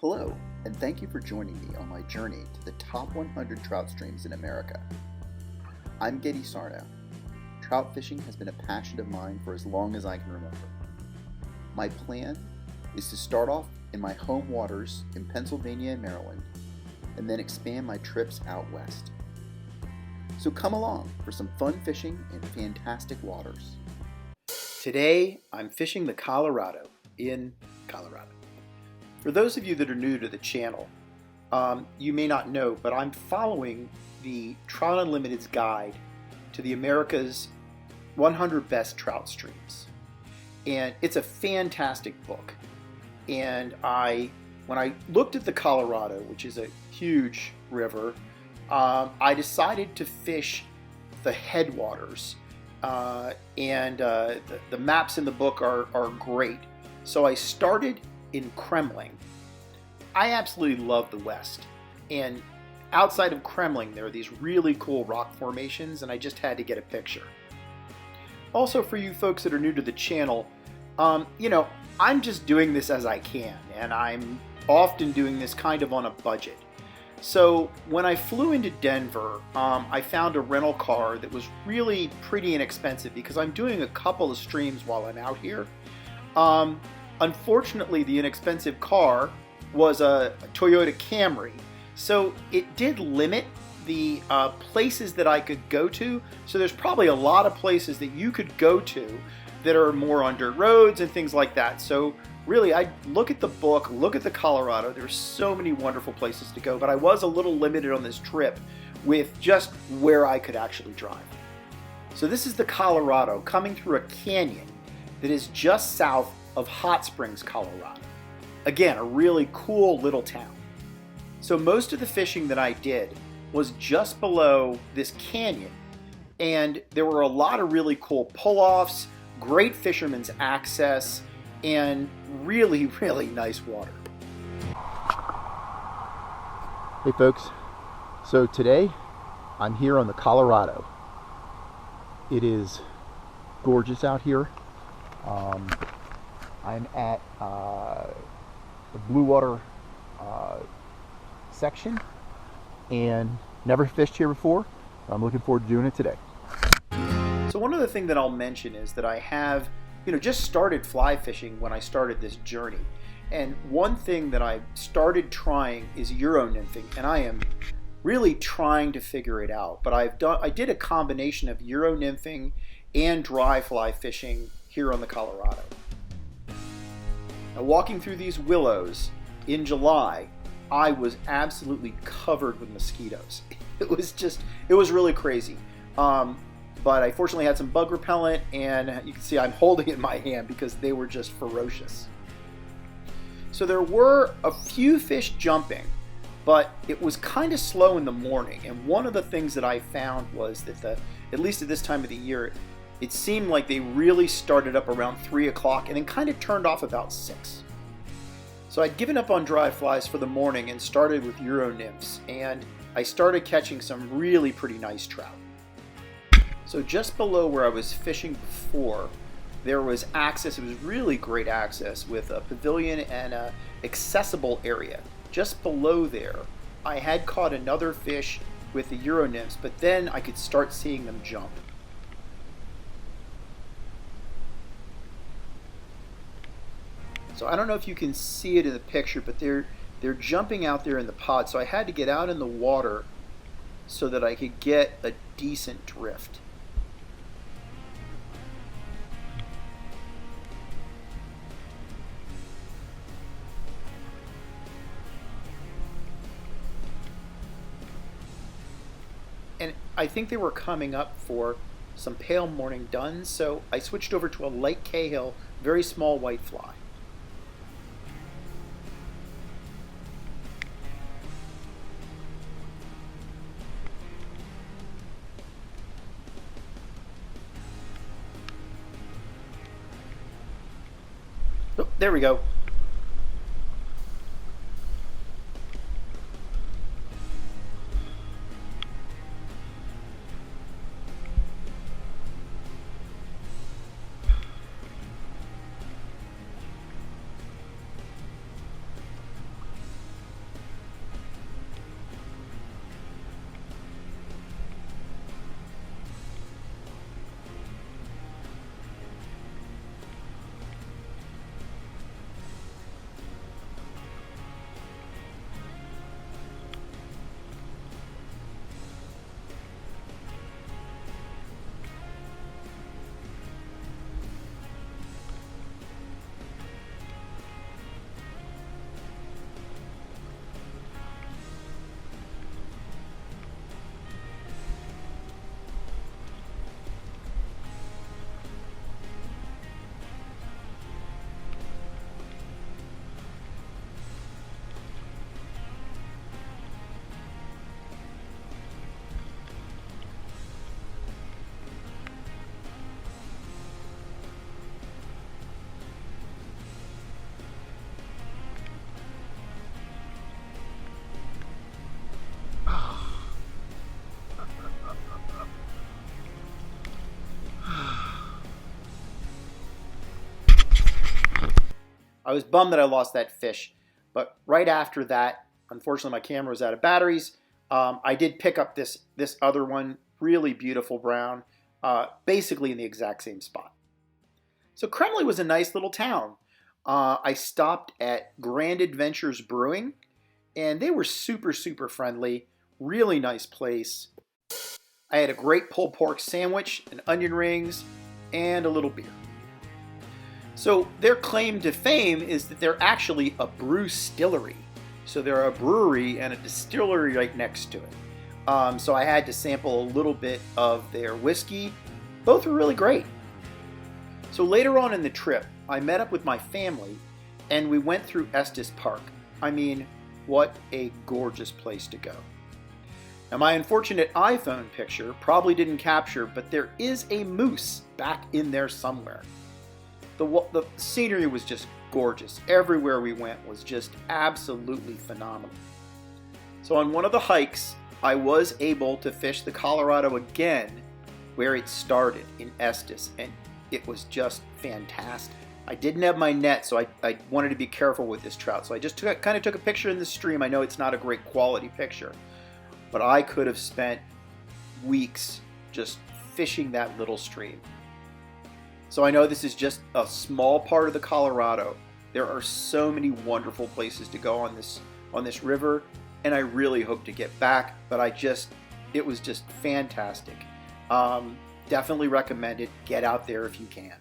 Hello, and thank you for joining me on my journey to the top 100 trout streams in America. I'm Getty Sarno. Trout fishing has been a passion of mine for as long as I can remember. My plan is to start off in my home waters in Pennsylvania and Maryland, and then expand my trips out west. So come along for some fun fishing in fantastic waters. Today, I'm fishing the Colorado in Colorado. For those of you that are new to the channel, you may not know, but I'm following the Trout Unlimited's guide to the America's 100 best trout streams. And it's a fantastic book. And when I looked at the Colorado, which is a huge river, I decided to fish the headwaters. And the maps in the book are great. So I started in Kremling. I absolutely love the West. And outside of Kremling, there are these really cool rock formations, and I just had to get a picture. Also, for you folks that are new to the channel, I'm just doing this as I can, and I'm often doing this kind of on a budget. So when I flew into Denver, I found a rental car that was really pretty inexpensive because I'm doing a couple of streams while I'm out here. Unfortunately, the inexpensive car was a Toyota Camry, so it did limit the places that I could go to. So there's probably a lot of places that you could go to that are more on dirt roads and things like that. So really, I look at the book, look at the Colorado. There's so many wonderful places to go, but I was a little limited on this trip with just where I could actually drive. So this is the Colorado coming through a canyon that is just south of Hot Springs, Colorado. Again, a really cool little town. So most of the fishing that I did was just below this canyon, and there were a lot of really cool pull-offs, great fisherman's access, and really, really nice water. Hey folks, so today I'm here on the Colorado. It is gorgeous out here. I'm at the Blue Water section and never fished here before. I'm looking forward to doing it today. So one other thing that I'll mention is that I have just started fly fishing when I started this journey. And one thing that I started trying is Euro nymphing, and I am really trying to figure it out. But I did a combination of Euro nymphing and dry fly fishing here on the Colorado. Now, walking through these willows in July, I was absolutely covered with mosquitoes. It was really crazy. But I fortunately had some bug repellent, and you can see I'm holding it in my hand because they were just ferocious. So there were a few fish jumping, but it was kind of slow in the morning. And one of the things that I found was that at least at this time of the year, it seemed like they really started up around 3 o'clock and then kind of turned off about 6. So I'd given up on dry flies for the morning and started with Euro nymphs, and I started catching some really pretty nice trout. So just below where I was fishing before, there was access. It was really great access with a pavilion and an accessible area. Just below there, I had caught another fish with the Euro nymphs, but then I could start seeing them jump. So I don't know if you can see it in the picture, but they're jumping out there in the pod. So I had to get out in the water so that I could get a decent drift. And I think they were coming up for some pale morning duns, so I switched over to a Lake Cahill, very small white fly. Oh, there we go. I was bummed that I lost that fish, but right after that, unfortunately my camera was out of batteries. I did pick up this other one, really beautiful brown, basically in the exact same spot. So Kremley was a nice little town. I stopped at Grand Adventures Brewing, and they were super, super friendly. Really nice place. I had a great pulled pork sandwich and onion rings and a little beer. So their claim to fame is that they're actually a brewstillery. So they're a brewery and a distillery right next to it. So I had to sample a little bit of their whiskey. Both were really great. So later on in the trip, I met up with my family and we went through Estes Park. I mean, what a gorgeous place to go. Now my unfortunate iPhone picture probably didn't capture, but there is a moose back in there somewhere. The scenery was just gorgeous. Everywhere we went was just absolutely phenomenal. So on one of the hikes, I was able to fish the Colorado again where it started in Estes, and it was just fantastic. I didn't have my net, so I wanted to be careful with this trout. So I just kind of took a picture in the stream. I know it's not a great quality picture, but I could have spent weeks just fishing that little stream. So I know this is just a small part of the Colorado. There are so many wonderful places to go on this river, and I really hope to get back, but it was just fantastic. Definitely recommend it. Get out there if you can.